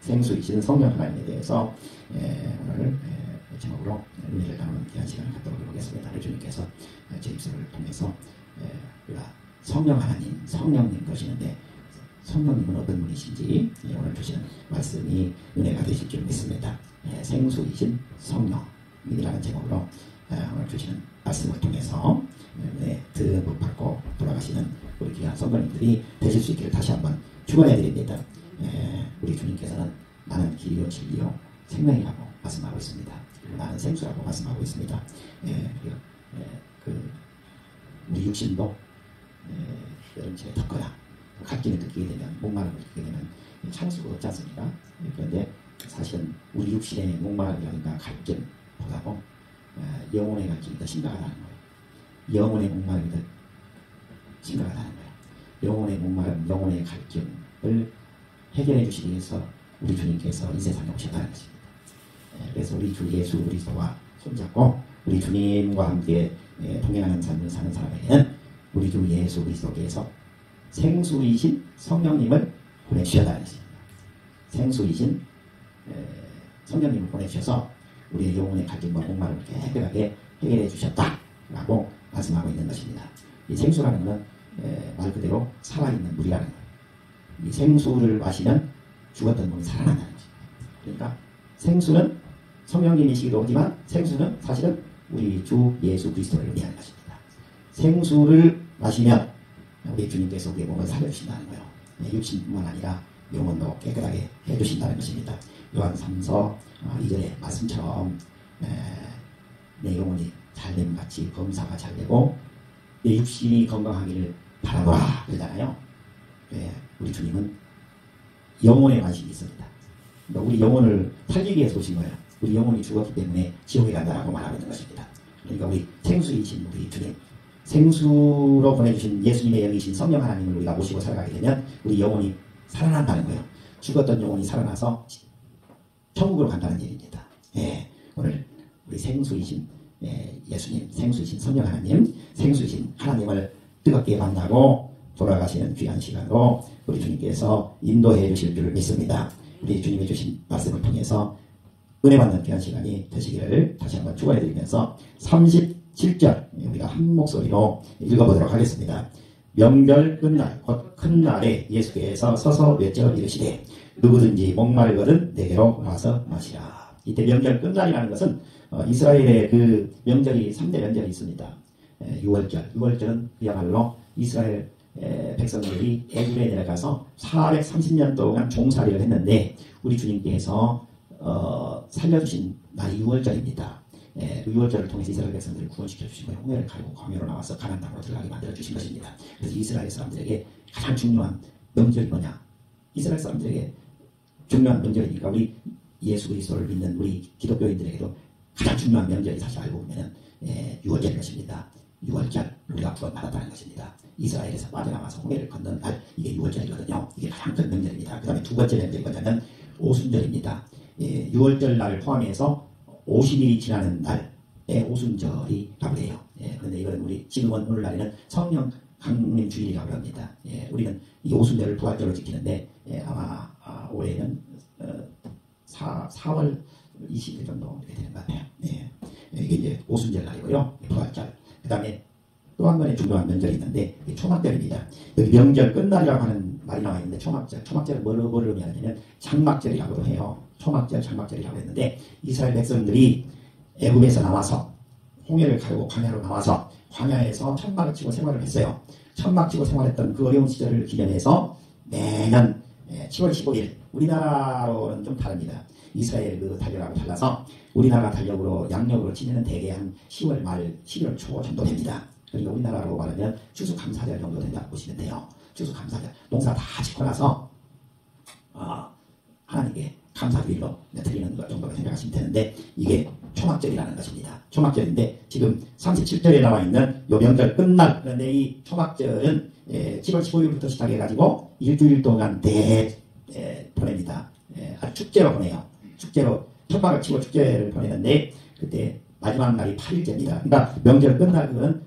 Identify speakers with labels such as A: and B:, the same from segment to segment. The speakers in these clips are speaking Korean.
A: 생수이신 성령 하나님에 대해서 오늘 제목으로 은혜를 나누는 귀한 시간을 갖도록 해보겠습니다. 우리 주님께서 제 입술을 통해서 우리가 성령 하나님, 성령님 그러시는데 성령님은 어떤 분이신지 오늘 주시는 말씀이 은혜가 되실 줄 믿습니다. 생수이신 성령이라는 제목으로 오늘 주시는 말씀을 통해서 듬뿍 받고 돌아가시는 우리 귀한 성도님들이 되실 수 있기를 다시 한번 축원해 드립니다. 우리 주님께서는 나는 길이요 진리요 생명이라고 말씀하고 있습니다. 그리고 나는 생수라고 말씀하고 있습니다. 우리 육신도 여름철에 덥거나 갓기를 느끼게 되면 목마름을 느끼게 되면 참을 수가 없지 않습니까? 그런데 사실은 우리 육신의 목마름이라든가 갈증보다도 영혼의 갈증이 더 심각하다는 거예요. 영혼의 목마름이 더 심각하다는 거예요. 영혼의 목마름, 영혼의 갈증을 해결해 주시기 위해서 우리 주님께서 이 세상에 오셨다는 것입니다. 그래서 우리 주 예수 그리스도와 손잡고 우리 주님과 함께 동행하는 삶을 사는 사람에게는 우리 주 예수 그리스도께서 생수이신 성령님을 보내주셨다는 것입니다. 생수이신 성령님을 보내주셔서 우리의 영혼의 갈증과 목마름을 깨끗하게 해결해 주셨다라고 말씀하고 있는 것입니다. 이 생수라는 것은 말 그대로 살아있는 물이라는 거예요. 이 생수를 마시면 죽었던 몸이 살아난다는 것입니다. 그러니까 생수는 성령님이시기도 하지만 생수는 사실은 우리 주 예수 그리스도를 의미하는 것입니다. 생수를 마시면 우리 주님께서 우리의 몸을 살려주신다는 거예요. 육신뿐만 아니라 영혼도 깨끗하게 해주신다는 것입니다. 요한 3서 2절의 말씀처럼 내 영혼이 잘됨 같이 검사가 잘되고 내 육신이 건강하기를 바라보라 그러잖아요. 우리 주님은 영혼에 관심이 있습니다. 그러니까 우리 영혼을 살리기 위해서 오신 거예요. 우리 영혼이 죽었기 때문에 지옥에 간다라고 말하고 있는 것입니다. 그러니까 우리 생수이신 우리 주님, 생수로 보내주신 예수님의 영이신 성령 하나님을 우리가 모시고 살아가게 되면 우리 영혼이 살아난다는 거예요. 죽었던 영혼이 살아나서 천국으로 간다는 얘기입니다. 오늘 우리 생수이신 예수님, 생수이신 성령 하나님, 생수이신 하나님을 뜨겁게 만나고 돌아가시는 귀한 시간으로 우리 주님께서 인도해 주실 줄 믿습니다. 우리 주님이 주신 말씀을 통해서 은혜 받는 귀한 시간이 되시기를 다시 한번 축원해 드리면서 37절 우리가 한 목소리로 읽어보도록 하겠습니다. 명절 끝날 곧 큰 날에 예수께서 서서 외쳐 이르시되 누구든지 목마르거든 내게로 와서 마시라. 이때 명절 끝날이라는 것은 이스라엘의 그 명절이 3대 명절이 있습니다. 6월절은 그야말로 이스라엘 백성들이 애굽에 내려가서 430년 동안 종살이를 했는데 우리 주님께서 살려주신 날이 6월절입니다. 6월절을 통해서 이스라엘 백성들을 구원시켜 주시고 홍해를 가르고 광야로 나와서 가나안 땅으로 들어가게 만들어 주신 것입니다. 그래서 이스라엘 사람들에게 가장 중요한 명절이 뭐냐? 이스라엘 사람들에게 중요한 명절이니까 우리 예수 그리스도를 믿는 우리 기독교인들에게도 가장 중요한 명절이 사실 알고 보면 6월절인 것입니다. 6월절 우리가 구원받았다는 것입니다. 이스라엘에서 빠져나와서 홍해를 건넌 날 이게 6월절이거든요. 이게 가장 큰 명절입니다. 그 다음에 두 번째 명절이 뭐냐면 오순절입니다. 6월절 날을 포함해서 50일이 지나는 날에 오순절이라고 해요. 그런데 이건 우리 지금은 오늘날에는 성령 강림 주일이라고 합니다. 우리는 이 오순절을 부활절로 지키는데 아마 올해는 4월 20일 정도 이렇게 되는 것 같아요. 이게 이제 오순절 날이고요. 부활절. 그 다음에 또 한 번의 중요한 명절이 있는데 초막절입니다. 여기 명절 끝날이라고 하는 말이 나와 있는데 초막절은 뭐를 의미하냐면 장막절이라고도 해요. 초막절, 장막절이라고 했는데 이스라엘 백성들이 애굽에서 나와서 홍해를 가르고 광야로 나와서 광야에서 천막을 치고 생활을 했어요. 천막 치고 생활했던 그 어려운 시절을 기념해서 매년 10월 15일 우리나라로는 좀 다릅니다. 이스라엘 그 달력하고 달라서 우리나라 달력으로 양력으로 지내는 대개 한 10월 말 11월 초 정도 됩니다. 그러니까 우리나라로 말하면 추수감사절 정도 된다고 보시면 돼요. 추수감사절 농사 다 짓고 나서 하나님께 감사주일로 드리는 것 정도로 생각하시면 되는데 이게 초막절이라는 것입니다. 초막절인데 지금 37절에 나와 있는 요 명절 끝날 그런데 이 초막절은 7월 15일부터 시작해가지고 일주일 동안 보냅니다. 축제로 보내요. 축제로 천막을 치고 축제를 보내는데 그때 마지막 날이 8일째입니다. 그러니까 명절 끝날 그건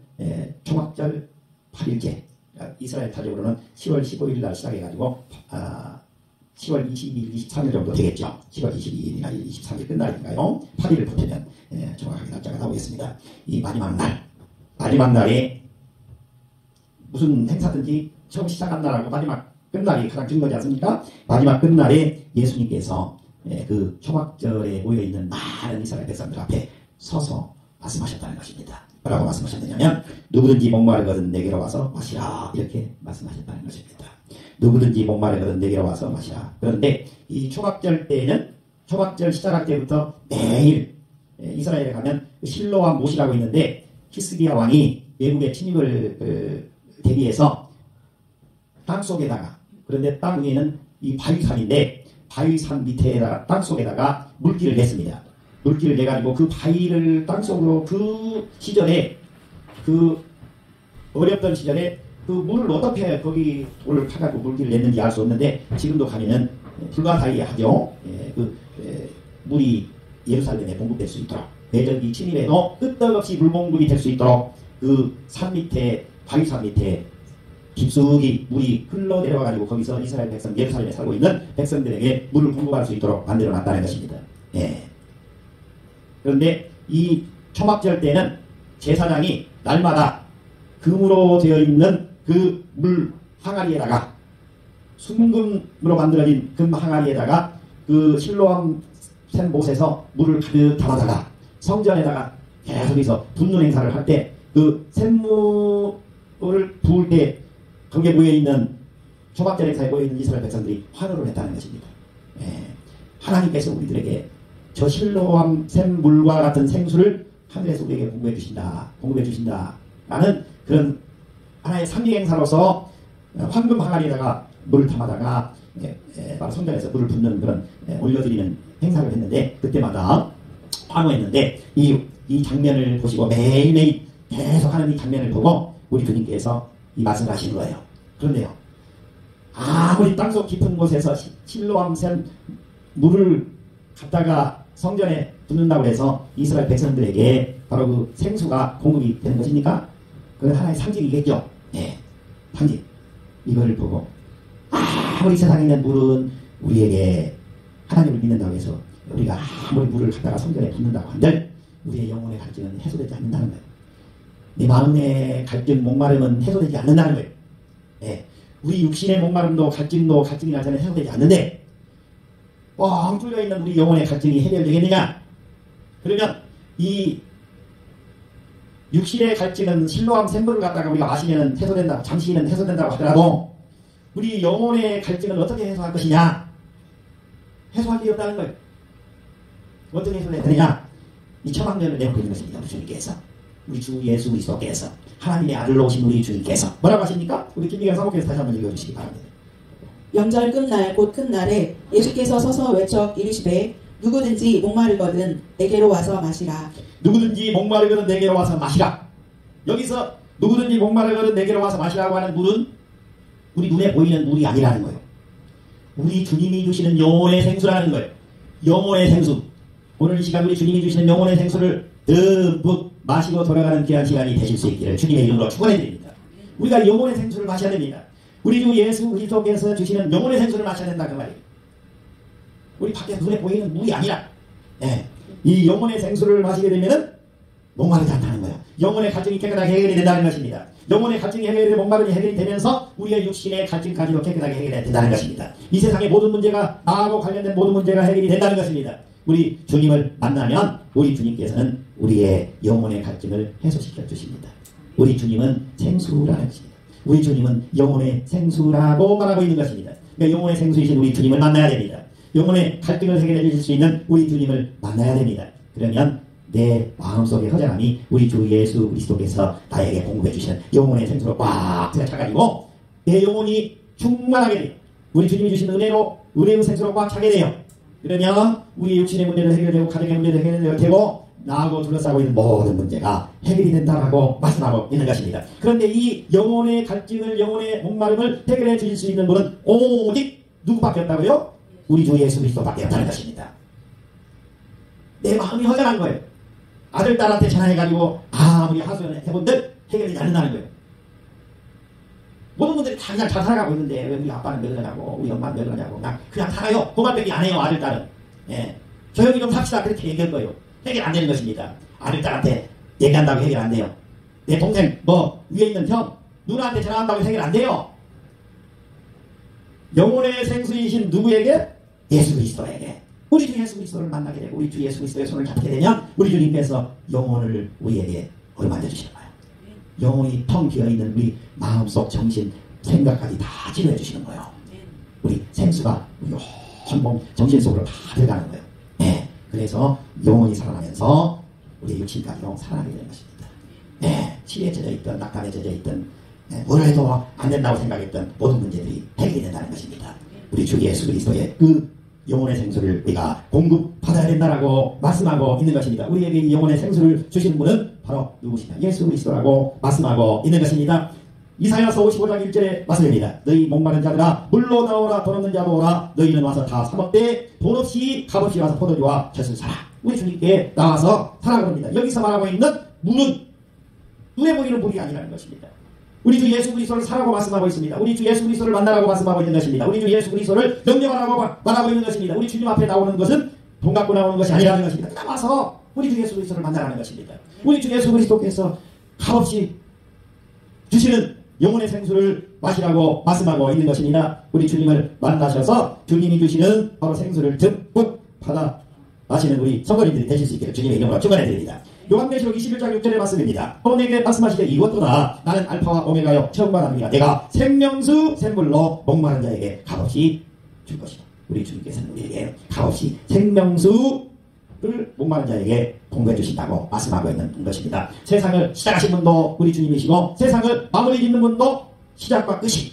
A: 초막절 8일째. 이스라엘 달력으로는 10월 15일 날 시작해가지고 10월 22일, 23일 정도 되겠죠. 10월 22일이나 23일 끝날인가요? 8일을 보태면 정확하게 날짜가 나오겠습니다. 이 마지막 날에 무슨 행사든지 처음 시작한 날하고 마지막 끝날이 가장 중요하지 않습니까? 마지막 끝날에 예수님께서 그 초막절에 모여있는 많은 이스라엘 백성들 앞에 서서 말씀하셨다는 것입니다. 뭐라고 말씀하셨느냐면 누구든지 목마르거든 내게로 와서 마시라 이렇게 말씀하셨다는 것입니다. 누구든지 목마르거든 내게로 와서 마시라. 그런데 이 초막절 때에는 초막절 시작할 때부터 매일 이스라엘에 가면 실로암 못이라고 있는데 히스기야 왕이 외국의 침입을 대비해서 땅속에다가 그런데 땅 위에는 이 바위산인데 바위산 밑에다가 땅속에다가 물길을 냈습니다. 물길을 내가지고 그 바위를 땅속으로 그 시절에 그 어렵던 시절에 그 물을 어떻게 거기 돌을 파가지고 물길을 냈는지 알 수 없는데 지금도 가면은 불가사의하죠. 물이 예루살렘에 공급될 수 있도록 내전기 침입에도 끄떡없이 물공급이 될 수 있도록 그 산 밑에 바위산 밑에 깊숙이 물이 흘러 내려와가지고 거기서 이스라엘 백성 예루살렘에 살고 있는 백성들에게 물을 공급할 수 있도록 만들어 놨다는 것입니다. 그런데 이 초막절 때는 제사장이 날마다 금으로 되어 있는 그 물 항아리에다가 순금으로 만들어진 금 항아리에다가 그 실로암 샘 못에서 물을 가득 담아다가 성전에다가 계속해서 붓는 행사를 할 때 그 샘물을 부을 때 거기에 모여있는 초막절 행사에 모여있는 이스라엘 백성들이 환호를 했다는 것입니다. 하나님께서 우리들에게 저 실로암 샘물과 같은 생수를 하늘에서 우리에게 공급해 주신다 라는 그런 하나의 상징 행사로서 황금 항아리에다가 물을 담아다가 바로 성전에서 물을 붓는 그런 올려드리는 행사를 했는데 그때마다 환호했는데 이 장면을 보시고 매일매일 계속 하는 이 장면을 보고 우리 주님께서 이 말씀을 하시는 거예요. 그런데요, 아무리 땅속 깊은 곳에서 실로암 샘 물을 갖다가 성전에 붓는다고 해서 이스라엘 백성들에게 바로 그 생수가 공급이 되는 것입니까? 그건 하나의 상징이겠죠. 상징. 이거를 보고 아무리 세상에 있는 물은 우리에게 하나님을 믿는다고 해서 우리가 아무리 물을 갖다가 성전에 붓는다고 한들 우리의 영혼의 갈증은 해소되지 않는다는 거예요. 내 마음의 갈증, 목마름은 해소되지 않는다는 거예요. 우리 육신의 목마름도 갈증이나 저는 해소되지 않는데 뻥 뚫려있는 우리 영혼의 갈증이 해결되겠느냐? 그러면 이 육신의 갈증은 실로암 샘물을 갖다가 우리가 마시면 해소된다, 잠시는 해소된다고 하더라도 우리 영혼의 갈증은 어떻게 해소할 것이냐? 해소할 길이 없다는 거예요. 어떻게 해소해야 되느냐? 이 초막절을 내놓고 것입니다. 우리 주님께서. 우리 주 예수 그리스도께서. 하나님의 아들로 오신 우리 주님께서. 뭐라고 하십니까? 우리 김미경 사모께서 다시 한번 읽어주시기 바랍니다.
B: 명절 끝날 곧 큰 날에 예수께서 서서 외쳐 이르시되 누구든지 목마르거든 내게로 와서 마시라.
A: 누구든지 목마르거든 내게로 와서 마시라. 여기서 누구든지 목마르거든 내게로 와서 마시라고 하는 물은 우리 눈에 보이는 물이 아니라는 거예요. 우리 주님이 주시는 영혼의 생수라는 거예요. 영혼의 생수. 오늘 이 시간 우리 주님이 주시는 영혼의 생수를 듬뿍 마시고 돌아가는 귀한 시간이 되실 수 있기를 주님의 이름으로 축원해드립니다. 우리가 영혼의 생수를 마셔야 됩니다. 우리 주 예수 그리스도께서 주시는 영혼의 생수를 마셔야 된다 그 말이에요. 우리 밖에 눈에 보이는 물이 아니라 이 영혼의 생수를 마시게 되면은 목마르지 않다는 거예요. 영혼의 갈증이 깨끗하게 해결이 된다는 것입니다. 영혼의 갈증이 해결이 목마름이 해결이 되면서 우리의 육신의 갈증까지도 깨끗하게 해결이 된다는 것입니다. 이 세상의 모든 문제가 나하고 관련된 모든 문제가 해결이 된다는 것입니다. 우리 주님을 만나면 우리 주님께서는 우리의 영혼의 갈증을 해소시켜 주십니다. 우리 주님은 생수라는 것입니다. 우리 주님은 영혼의 생수라고 말하고 있는 것입니다. 그러니까 영혼의 생수이신 우리 주님을 만나야 됩니다. 영혼의 갈증을 해결해 주실 수 있는 우리 주님을 만나야 됩니다. 그러면 내 마음속의 허전함이 우리 주 예수 그리스도께서 나에게 공급해 주시는 영혼의 생수로 꽉 차가지고 내 영혼이 충만하게 돼요. 우리 주님이 주신 은혜의 생수로 꽉 차게 돼요. 그러면 우리 육신의 문제도 해결되고 가정의 문제도 해결되고 나하고 둘러싸고 있는 모든 문제가 해결이 된다고 말씀하고 있는 것입니다. 그런데 이 영혼의 갈증을, 영혼의 목마름을 해결해 주실 수 있는 분은 오직 누구밖에 없다고요? 우리 주 예수 그리스도밖에 없다는 것입니다. 내 마음이 허전한 거예요. 아들, 딸한테 전화해가지고 아무리 하소연해본들 해결되지 않는다는 거예요. 모든 분들이 다 그냥 잘 살아가고 있는데 왜 우리 아빠는 왜 그러냐고 우리 엄마는 왜 그러냐고 그냥 살아요. 고말빼기 안 해요. 아들 딸은. 예. 조용히 좀 삽시다. 그렇게 얘기할 거예요. 해결 안 되는 것입니다. 아들 딸한테 얘기한다고 해결 안 돼요. 내 동생 뭐 위에 있는 형 누나한테 전화한다고 해결 안 돼요. 영혼의 생수이신 누구에게? 예수 그리스도에게. 우리 주 예수 그리스도를 만나게 되고 우리 주 예수 그리스도의 손을 잡게 되면 우리 주님께서 영혼을 우리에게 얼마나 주시는 거예요. 영혼이 텅 비어있는 우리 마음속 정신 생각까지 다 치료해 주시는 거예요. 우리 생수가 우리 온몸 정신 속으로 다 들어가는 거예요. 네. 그래서 영혼이 살아나면서 우리 육신까지도 살아나게 되는 것입니다. 네. 치료에 젖어 있던 낙담에 젖어 있던 뭘 해도 안 된다고 생각했던 모든 문제들이 해결이 된다는 것입니다. 우리 주 예수 그리스도의 그 영혼의 생수를 우리가 공급받아야 된다라고 말씀하고 있는 것입니다. 우리에게 이 영혼의 생수를 주시는 분은 바로 누구시냐? 예수 그리스도라고 말씀하고 있는 것입니다. 이사야서 55장 1절의 말씀입니다. 너희 목마른 자들아 물로 나오라. 돈 없는 자도 오라. 너희는 와서 다 사먹되 돈 없이 값없이 와서 포도주와 젖을 사라. 우리 주님께 나와서 사라 그럽니다. 여기서 말하고 있는 물은 눈에 보이는 물이 아니라는 것입니다. 우리 주 예수 그리스도를 사라고 말씀하고 있습니다. 우리 주 예수 그리스도를 만나라고 말씀하고 있는 것입니다. 우리 주 예수 그리스도를 명령하라고 말하고 있는 것입니다. 우리 주님 앞에 나오는 것은 돈 갖고 나오는 것이 아니라는 것입니다. 그냥 와서 우리 주 예수 그리스도를 만나라는 것입니다. 우리 주 예수 그리스도께서 값없이 주시는 영혼의 생수를 마시라고 말씀하고 있는 것입니다. 우리 주님을 만나셔서 주님이 주시는 바로 생수를 듬뿍 받아 마시는 우리 성도님들이 되실 수 있기를 주님의 이름으로 축원해 드립니다. 요한계시록 21장 6절의 말씀입니다. 또 내게 말씀하시되 이것도다. 나는 알파와 오메가요 처음과 나중이라. 내가 생명수 샘물로 목마른 자에게 값없이 줄 것이다. 우리 주님께서는 우리에게 값없이 생명수를 목마른 자에게 공부해 주신다고 말씀하고 있는 것입니다. 세상을 시작하신 분도 우리 주님이시고 세상을 마무리 짓는 분도 시작과 끝이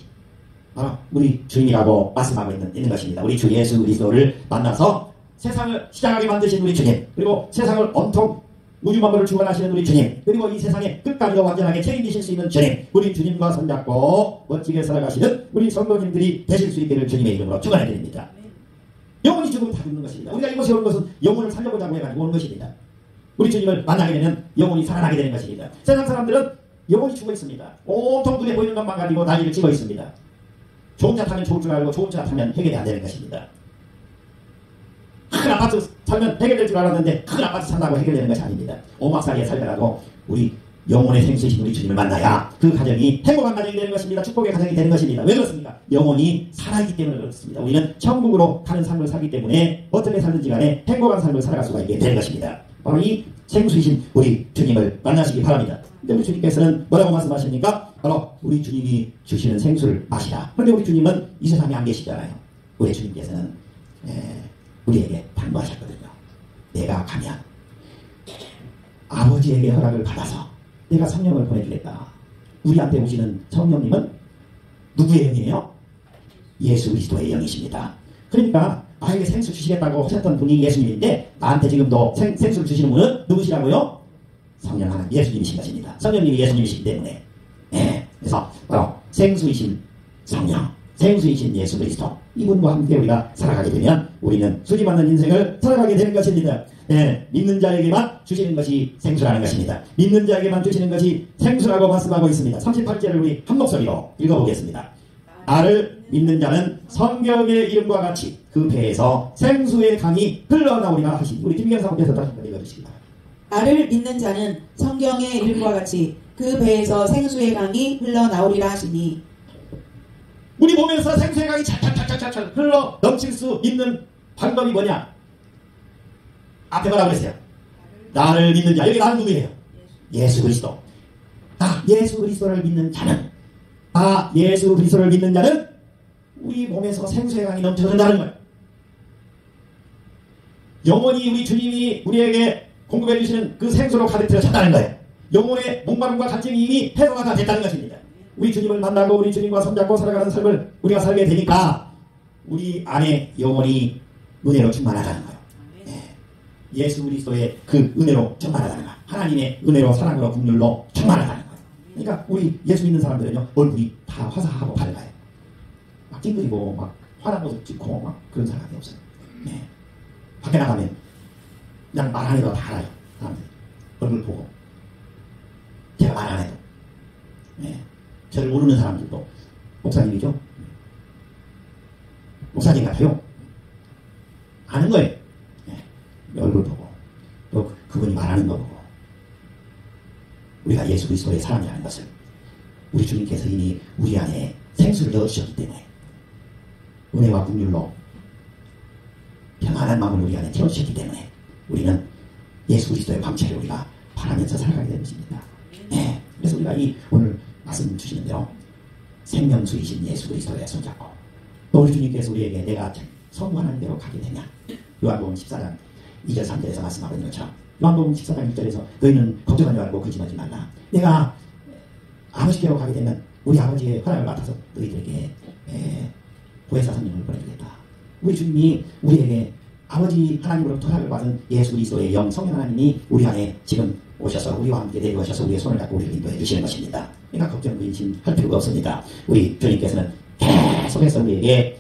A: 바로 우리 주님이라고 말씀하고 있는 것입니다. 우리 주 예수 그리스도를 만나서 세상을 시작하게 만드신 우리 주님, 그리고 세상을 온통 우주 만물을 주관하시는 우리 주님, 그리고 이 세상의 끝까지도 완전하게 책임지실 수 있는 주님, 우리 주님과 손잡고 멋지게 살아가시는 우리 성도님들이 되실 수 있기를 주님의 이름으로 축원해 드립니다. 영혼이 죽으면 다 죽는 것입니다. 우리가 이곳에 온 것은 영혼을 살려보자고 해가지고 오는 것입니다. 우리 주님을 만나게 되면 영혼이 살아나게 되는 것입니다. 세상 사람들은 영혼이 죽어 있습니다. 온통 눈에 보이는 것만 가지고 난리를 찍어 있습니다. 좋은 차 타면 좋을 줄 알고 좋은 차 타면 해결이 안 되는 것입니다. 큰 아파트 살면 해결될 줄 알았는데 큰 아파트 산다고 해결되는 것이 아닙니다. 오막살이에 살더라도 우리 영혼의 생수이신 우리 주님을 만나야 그 가정이 행복한 가정이 되는 것입니다. 축복의 가정이 되는 것입니다. 왜 그렇습니까? 영혼이 살아있기 때문에 그렇습니다. 우리는 천국으로 가는 삶을 살기 때문에 어떻게 살든지 간에 행복한 삶을 살아갈 수가 있게 되는 것입니다. 바로 이 생수이신 우리 주님을 만나시기 바랍니다. 근데 우리 주님께서는 뭐라고 말씀하십니까? 바로 우리 주님이 주시는 생수를 마시라. 그런데 우리 주님은 이 세상에 안 계시잖아요. 우리 주님께서는 우리에게 당부하셨거든요. 내가 가면 아버지에게 허락을 받아서 내가 성령을 보내주겠다. 우리한테 오시는 성령님은 누구의 영이에요? 예수 그리스도의 영이십니다. 그러니까 나에게 생수 주시겠다고 하셨던 분이 예수님인데 나한테 지금도 생수를 주시는 분은 누구시라고요? 성령 하나님 예수님이신 것입니다. 성령님이 예수님이시기 때문에 그래서 바로 생수이신 성령, 생수이신 예수 그리스도, 이분과 함께 우리가 살아가게 되면 우리는 수지받는 인생을 살아가게 되는 것입니다. 믿는 자에게만 주시는 것이 생수라는 것입니다. 믿는 자에게만 주시는 것이 생수라고 말씀하고 있습니다. 38절을 우리 한 목소리로 읽어보겠습니다. 나를 믿는 자는 성경의 이름과 같이 그 배에서 생수의 강이 흘러나오리라 하시니, 우리 김경 사모께서 다시 한번 읽어주시기 바랍니다. 나를
B: 믿는 자는 성경의 이름과 같이 그 배에서 생수의 강이 흘러나오리라 하시니,
A: 우리 몸에서 생수의 강이 찰찰찰찰찰 흘러 넘칠 수 있는 방법이 뭐냐? 앞에 뭐라고 그랬어요? 나를 믿는 자. 여기 나는 누구예요? 예수 그리스도. 예수 그리스도를 믿는 자는, 예수 그리스도를 믿는 자는 우리 몸에서 생수의 강이 넘쳐난다는 거예요. 영원히 우리 주님이 우리에게 공급해 주시는 그 생수로 가득 들어찼다는 거예요. 영혼의 목마름과 갈증이 이미 해소가 다 됐다는 것입니다. 우리 주님을 만나고 우리 주님과 손잡고 살아가는 삶을 우리가 살게 되니까 우리 안에 영혼이 은혜로 충만하다는 거예요. 예수 그리스도의 그 은혜로 충만하다는 거예요. 하나님의 은혜로, 사랑으로, 긍휼로 충만하다는 거예요. 그러니까 우리 예수 믿는 사람들은요, 얼굴이 다 화사하고 밝아요. 막 찡그리고 막 화난 모습 찍고 막 그런 사람이 없어요. 밖에 나가면 그냥 말 안 해도 다 알아요. 사람들이 얼굴 보고. 제가 말 안 해도. 저를 모르는 사람들도 목사님이죠. 목사님 같아요. 아는 거예요. 네. 얼굴 보고 또 그분이 말하는 거 보고 우리가 예수 그리스도의 사람이라는 것을 우리 주님께서 이미 우리 안에 생수를 넣으셨기 때문에 은혜와 긍휼로 평안한 마음을 우리 안에 채워주셨기 때문에 우리는 예수 그리스도의 광채를 우리가 바라면서 살아가게 되는 것입니다. 네. 그래서 우리가 이 오늘 말씀 주시는 대로 생명수이신 예수 그리스도의 손잡고 또 우리 주님께서 우리에게 내가 선구하는 대로 가게 되냐. 요한복음 14장 2절 3절에서 말씀하고 있는 것처럼 요한복음 14장 1절에서 너희는 걱정하지 말고 근심하지 말라. 내가 아버지께로 가게 되면 우리 아버지의 허락을 맡아서 너희들에게 보혜사 성령을 보내주겠다. 우리 주님이 우리에게 아버지 하나님으로부터 허락을 받은 예수 그리스도의 영 성령 하나님이 우리 안에 지금 오셔서 우리와 함께 내려오셔서 우리의 손을 잡고 우리를 인도해 주시는 것입니다. 그러니까 걱정 근심할 필요가 없습니다. 우리 주님께서는 계속해서 우리에게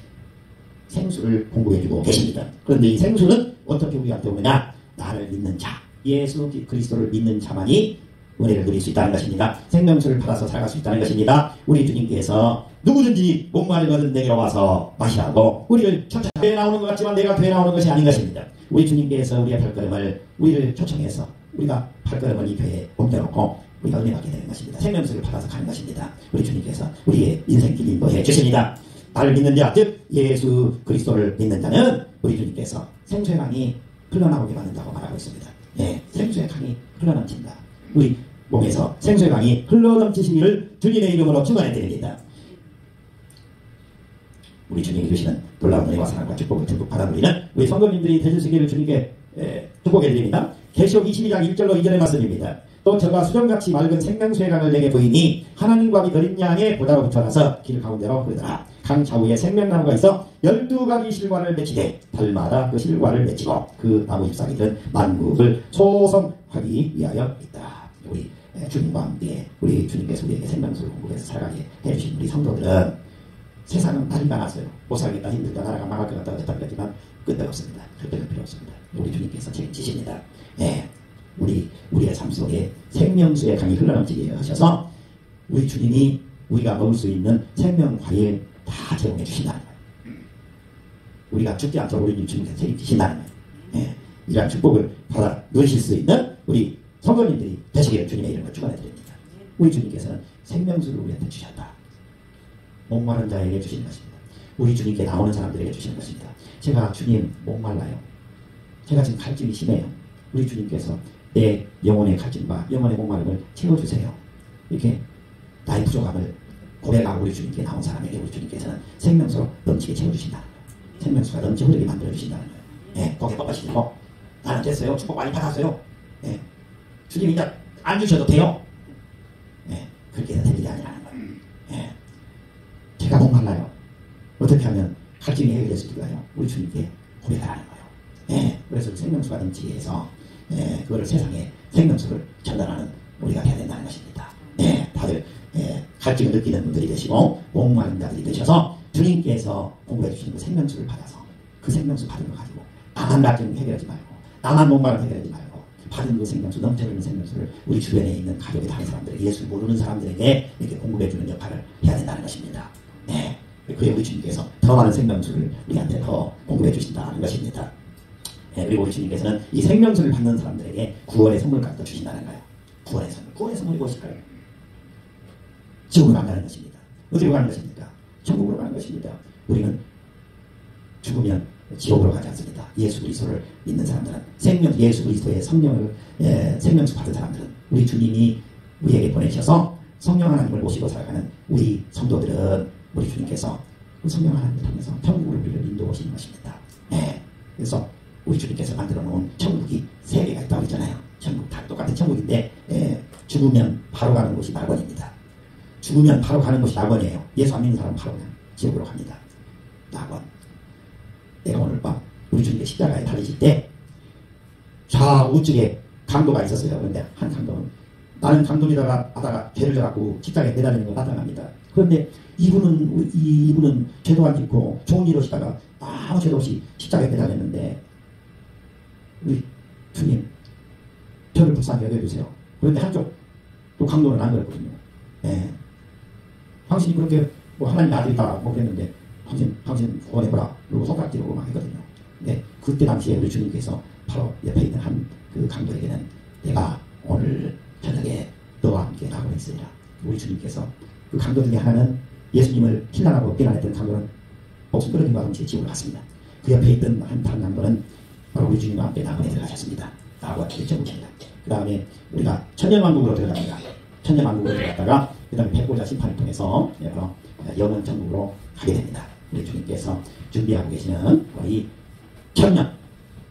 A: 생수를 공급해주고 계십니다. 그런데 이 생수는 어떻게 우리한테 오느냐? 나를 믿는 자, 예수 그리스도를 믿는 자만이 은혜를 누릴 수 있다는 것입니다. 생명수를 받아서 살아갈 수 있다는 것입니다. 우리 주님께서 누구든지 목마르거든 내게로 와서 마시라고 우리를 교회에 나오는 것 같지만 내가 교회에 나오는 것이 아닌 것입니다. 우리 주님께서 우리의 발걸음을 우리를 초청해서 우리가 발걸음을 이 교회에 옮겨놓고 우리가 은혜 받게 되는 것입니다. 생명수를 받아서 가는 것입니다. 우리 주님께서 우리의 인생길 인도해 주십니다. 나를 믿는 자, 즉 예수 그리스도를 믿는 자는 우리 주님께서 생수의 강이 흘러나오게 만든다고 말하고 있습니다. 예, 생수의 강이 흘러넘친다. 우리 몸에서 생수의 강이 흘러넘치시기를 주님의 이름으로 축원해 드립니다. 우리 주님이 주시는 놀라운 은혜와 사랑과 축복을 듬뿍 받아 누리는 우리 성도님들이 되주시기를 주님께 축복해 드립니다. 계시록 22장 1절로 2절의 말씀입니다. 또 저가 수정같이 맑은 생명수의 강을 내게 보이니 하나님과 및 어린 양의 보좌로부터 나서 길 가운데로 흐르더라. 강 좌우에 생명나무가 있어 12가지 실과를 맺히되 달마다 그 실과를 맺히고 그 나무 잎사귀들은 만국을 소성하기 위하여 있다. 우리 주님과 함께 우리 주님께서 우리에게 생명수를 공급해서 살아가게 해주신 우리 성도들은 세상은 다리 많았어요. 못 살겠다, 힘들다, 나라가 망할 것 같다, 어쨌다 그랬지만 끄떡없습니다. 끄떡할 필요 없습니다. 우리 주님께서 책임지십니다. 예. 우리의 삶 속에 생명수의 강이 흘러넘치게 하셔서 우리 주님이 우리가 먹을 수 있는 생명 과일 다 제공해 주신다는 거예요. 우리가 죽지 않도록 우리 주님께서 책임지신다는 거예요. 예. 이러한 축복을 받아 누리실 수 있는 우리 성도님들이 되시기를 주님의 이름으로 축원해 드립니다. 우리 주님께서는 생명수를 우리한테 주셨다. 목마른 자에게 주시는 것입니다. 우리 주님께 나오는 사람들에게 주시는 것입니다. 제가 주님 목말라요. 제가 지금 갈증이 심해요. 우리 주님께서 내 영혼의 갈증과 영혼의 목마름을 채워주세요. 이렇게 나의 부족함을 고백하고 우리 주님께 나온 사람에게 우리 주님께서는 생명수로 넘치게 채워주신다는 거예요. 생명수가 넘치 흐르게 만들어주신다는 거예요. 예, 고개 뻗으시지 말고 나는 됐어요. 축복 많이 받았어요. 예, 주님 이제 안 주셔도 돼요. 예, 그렇게 해서 될 일이 아니라는 거예요. 예, 제가 목말라요. 어떻게 하면 갈증이 해결될 수 있을까요? 우리 주님께 고백하라는 거예요. 예, 그래서 생명수가 넘치게 해서 그거를 세상에 생명수를 전달하는 우리가 되어야 된다는 것입니다. 다들 갈증을 느끼는 분들이 되시고 목마른 자들이 되셔서 주님께서 공부해 주시는 그 생명수를 받아서 그 생명수 받은 거 가지고 나만 갈증 해결하지 말고 나만 목마름 해결하지 말고 받은 그 생명수 넘쳐흐르는 생명수를 우리 주변에 있는 가족이 다른 사람들에게 예수를 모르는 사람들에게 이렇게 공급해 주는 역할을 해야 된다는 것입니다. 그래 우리 주님께서 더 많은 생명수를 우리한테 더 공급해 주신다는 것입니다. 그리고 우리 주님께서는 이 생명수를 받는 사람들에게 구원의 선물까지 주신다는 거예요. 구원의 선물. 구원의 선물이 무엇일까요? 지옥으로 간다는 것입니다. 어디로 가는 것입니까? 천국으로 가는 것입니다. 우리는 죽으면 지옥으로 가지 않습니다. 예수 그리스도를 믿는 사람들은 예수 그리스도의 성령을 생명수 받은 사람들은 우리 주님이 우리에게 보내셔서 성령 하나님을 모시고 살아가는 우리 성도들은 우리 주님께서 그 성령 하나님을 통해서 천국으로 우리를 인도하시는 것입니다. 그래서 우리 주님께서 만들어 놓은 천국이 3개가 있다고 했잖아요. 천국 다 똑같은 천국인데 죽으면 바로 가는 곳이 낙원입니다. 죽으면 바로 가는 곳이 낙원이에요. 예수 안 믿는 사람은 바로 그냥 지옥으로 갑니다. 낙원. 내가 오늘 밤 우리 주님의 십자가에 달리실 때 좌우측에 강도가 있었어요. 그런데 한 강도는 나는 강도이다가 하다가 죄를 져갖고 십자가에 매달리는 걸 나타납니다. 그런데 이분은 죄도 안 짓고 좋은 일 하시다가 아무 죄도 없이 십자가에 매달렸는데 우리 주님 저를 불쌍히 여겨주세요. 그런데 한쪽 또 강도는 안 그랬거든요. 당신이 그렇게 하나님 아들이다 뭐 그랬는데 당신 구원해보라 그리고 손가락 들고 막 했거든요. 근데 그때 당시에 우리 주님께서 바로 옆에 있는 한 그 강도에게는 내가 오늘 저녁에 너와 함께 나가고 있으리라. 우리 주님께서 그 강도 중에 하나는 예수님을 신랑하고 비난했던 강도는 목숨 끊어진과 동시에 지옥을 갔습니다. 그 옆에 있던 한 다른 강도는 바로 우리 주님과 함께 낙원에 들어가셨습니다. 라고 결정합니다. 그 다음에 우리가 천년왕국으로 들어갑니다. 천년왕국으로 들어갔다가 그 다음에 백보자 심판을 통해서 바로 영원 천국으로 가게 됩니다. 우리 주님께서 준비하고 계시는 이 천년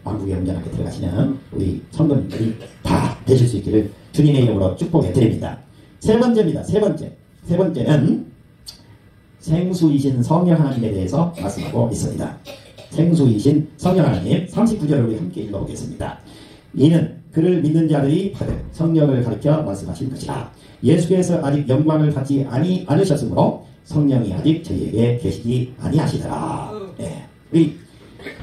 A: 왕국에 온전하게 들어가시는 우리 성도님들이 다 되실 수 있기를 주님의 이름으로 축복해 드립니다. 세 번째입니다. 세 번째는 생수이신 성령 하나님에 대해서 말씀하고 있습니다. 생수이신 성령 하나님 39절을 우리 함께 읽어보겠습니다. 이는 그를 믿는 자들이 받을 성령을 가르쳐 말씀하신 것이라. 예수께서 아직 영광을 받지 않으셨으므로 성령이 아직 저희에게 계시지 아니하시더라. 네. 우리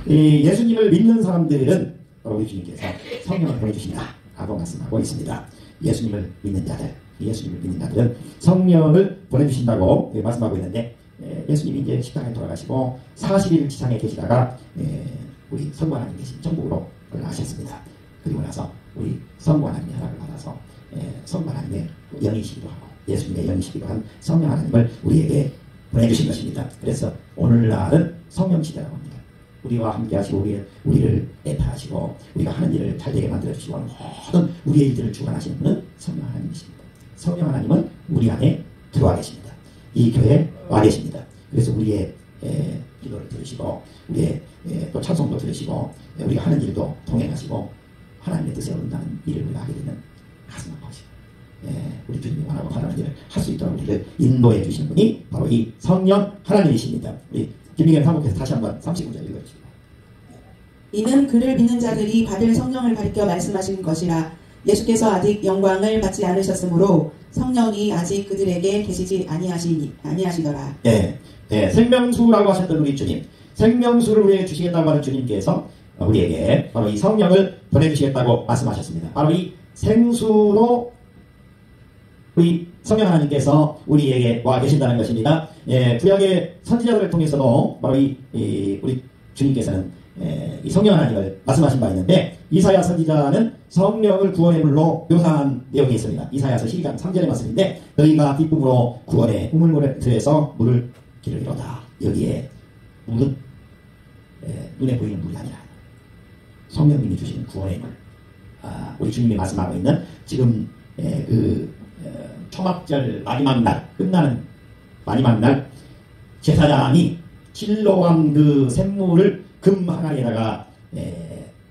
A: 예수님을 믿는 사람들은 우리 주님께서 성령을 보내주신다 라고 말씀하고 있습니다. 예수님을 믿는 자들은 성령을 보내주신다고 말씀하고 있는데, 예수님이 이제 십자가에 돌아가시고 40일 지상에 계시다가 우리 성부 하나님 계신 천국으로 올라가셨습니다. 그리고 나서 우리 성부 하나님의 허락을 받아서 성부 하나님의 영이시기도 하고 예수님의 영이시기도 한 성령 하나님을 우리에게 보내주신 것입니다. 그래서 오늘날은 성령 시대라고 합니다. 우리와 함께 하시고 우리를 애타하시고 우리가 하는 일을 잘되게 만들어주시고 모든 우리의 일들을 주관하시는 분은 성령 하나님이십니다. 성령 하나님은 우리 안에 들어와 계십니다. 이 교회에 와 계십니다. 그래서 우리의 기도를 들으시고 우리의 또 찬송도 들으시고 우리가 하는 일도 통행하시고 하나님의 뜻에 온다는 일을 우리가 하게 되면 가슴 아파하시고 우리 주님이 원하고 바라는 일을 할 수 있도록 우리를 인도해 주시는 분이 바로 이 성령 하나님이십니다. 우리 김민경 사목께서 다시 한번 39절 읽어주시고.
B: 이는 그를 믿는 자들이 받을 성령을 가리켜 말씀하신 것이라. 예수께서 아직 영광을 받지 않으셨으므로 성령이 아직 그들에게 계시지 아니하시더라.
A: 네, 생명수라고 하셨던 우리 주님, 생명수를 우리에게 주시겠다고 하는 주님께서 우리에게 바로 이 성령을 보내주시겠다고 말씀하셨습니다. 바로 이 생수로 우리 성령 하나님께서 우리에게 와 계신다는 것입니다. 구약의 선지자들을 통해서도 바로 우리 주님께서는 이 성령 하나님을 말씀하신 바 있는데, 이사야 선지자는 성령을 구원의 물로 묘사한 내용이 있습니다. 이사야서 12장 3절의 말씀인데, 너희가 기쁨으로 구원의 우물물에서 물을 기르리로다. 여기에 물은 눈에 보이는 물이 아니라 성령님이 주시는 구원의 물. 우리 주님이 말씀하고 있는 지금 초막절 마지막 날, 끝나는 마지막 날 제사장이 진로한 그 샘물을 금 항아리에다가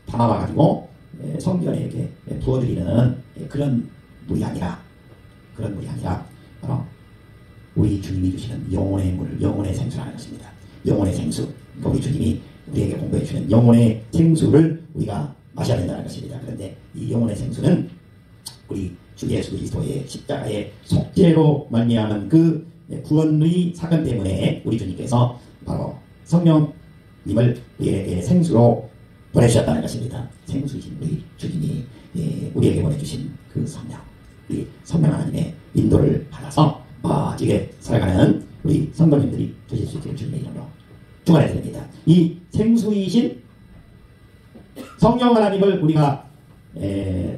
A: 담아와가지고 성전에 이렇게 부어드리는 그런 물이 아니라 바로 우리 주님이 주시는 영혼의 물, 영혼의 생수라는 것입니다. 영혼의 생수, 그러니까 우리 주님이 우리에게 공부해 주시는 영혼의 생수를 우리가 마셔야 된다는 것입니다. 그런데 이 영혼의 생수는 우리 주 예수 그리스도의 십자가의 속죄로 말미암은 그 구원의 사건 때문에 우리 주님께서 바로 성령님을 우리에게 생수로 보내주셨다는 것입니다. 생수이신 우리 주님이 우리에게 보내주신 그 성령, 우리 성령 하나님의 인도를 받아서 멋지게 살아가는 우리 성도님들이 되실 수 있기를 주님의 이름으로 축원해 드립니다. 이 생수이신 성령 하나님을 우리가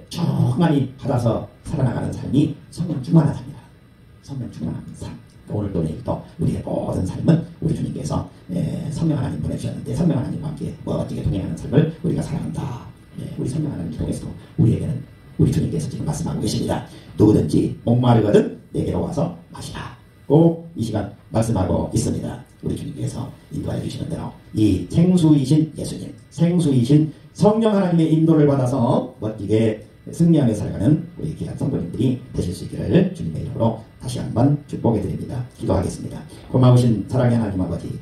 A: 충만히 받아서 살아나가는 삶이 성령 충만한 삶이다. 성령 충만한 삶. 오늘도 내일도 우리의 모든 삶은 우리 주님께서 성령 하나님 보내주셨는데 성령 하나님과 함께 멋지게 동행하는 삶을 우리가 살아간다. 우리 성령 하나님 통해서도 우리에게는 우리 주님께서 지금 말씀하고 계십니다. 누구든지 목마르거든 내게로 와서 마시라. 꼭 이 시간 말씀하고 있습니다. 우리 주님께서 인도해 주시는 대로 이 생수이신 예수님, 생수이신 성령 하나님의 인도를 받아서 멋지게 승리하며 살아가는 우리 귀한 성도님들이 되실 수 있기를 주님의 이름으로 다시 한번 축복해 드립니다. 기도하겠습니다. 고마우신 사랑의 하나님 아버지,